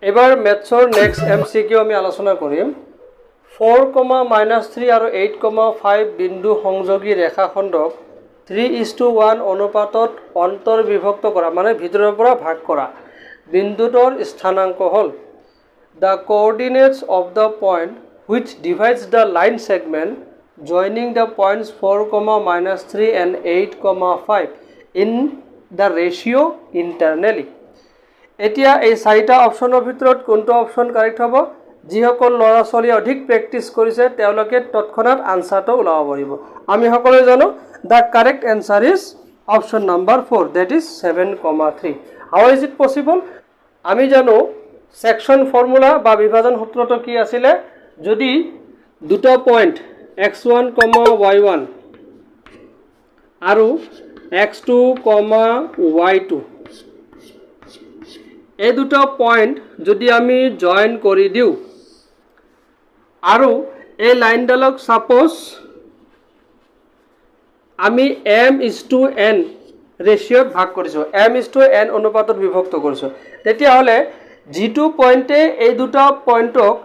এবাৰ মেথছৰ next MCQ আমি আলোচনা কৰিম 4,-3 আৰু 8,5 বিন্দু সংযোগী ৰেখাখণ্ডক 3:1 অনুপাতত অন্তৰ্বিভক্ত কৰা মানে ভিতৰৰ পৰা ভাগ কৰা বিন্দুটোৰ স্থানাংক হ'ল the coordinates of the point which divides the line segment joining the points 4,-3 and 8,5 in the ratio internally. এতিয়া এই চাৰিটা অপচনৰ ভিতৰত কোনটো অপচন কাৰেক্ট হ'ব যিসকল ল'ৰা ছোৱালী অধিক প্ৰেক্টিছ কৰিছে তেওঁলোকে তৎক্ষণাৎ আনসাৰটো ওলাব পাৰিব আমি সকলোৱে জানো the correct answer is option number 4 that is 7,3 how is it possible আমি জানো সেকশন ফর্মুলা বা বিভাজন সূত্রটো কি আছিলে যদি দুটো পয়েন্ট x1, y1 আৰু x2, y2 এই দুটো পয়েন্ট যদি আমি জয়েন কৰি দিও আৰু এই লাইনডালক সাপোজ আমি m:n ৰেশিওত ভাগ কৰিছো m:n অনুপাতত বিভক্ত কৰিছো তেতিয়া হলে যেটো পয়েন্টে এই দুটো পয়েন্টক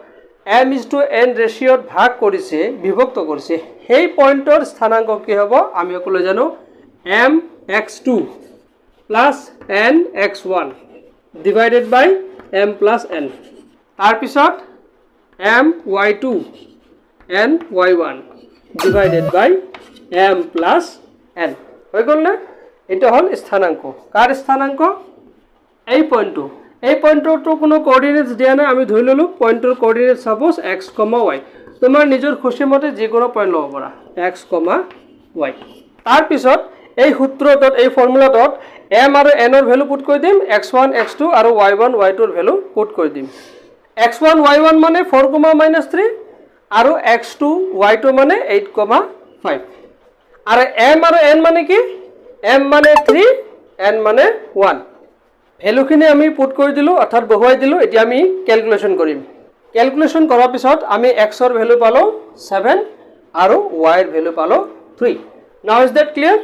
m:n ৰেশিওত ভাগ কৰিছে বিভক্ত কৰিছে সেই পয়েন্টৰ স্থানাংক কি হ'ব আমি সকলো জানো mx2 + nx1 divided by m + n তাৰ পিছত my2 ny1 divided by m + n হৈ গল না এটা হল স্থানাংক কার স্থানাংক এই পয়েন্টটো কোনো কোঅর্ডিনেটস দিয়া নাই আমি ধৰি ললো পয়েন্টৰ কোঅৰ্ডিনেট সাপোজ x, y তোমাৰ নিজৰ খুশি মতে যিকোনো পয়েন্ট লব পাৰা x, y তাৰ পিছত এই সূত্ৰটোত এই ফৰ্মুলাটোত m আৰু n ৰ ভ্যালু পুট কৰি দিম x1 x2 আৰু y1 y2 ৰ ভ্যালু পুট কৰি দিম x1 y1 মানে 4,-3 আৰু x2 y2 মানে 8,5 আৰু m আৰু n মানে কি m মানে 3 n মানে 1 ভ্যালুখিনি আমি পুট কৰি দিলো অৰ্থাৎ বহুৱাই দিলো এতিয়া আমি ক্যালকুলেশন কৰিম ক্যালকুলেশন কৰাৰ পিছত আমি x ৰ ভ্যালু পালো 7 আৰু y ৰ ভ্যালু পালো 3 now is that clear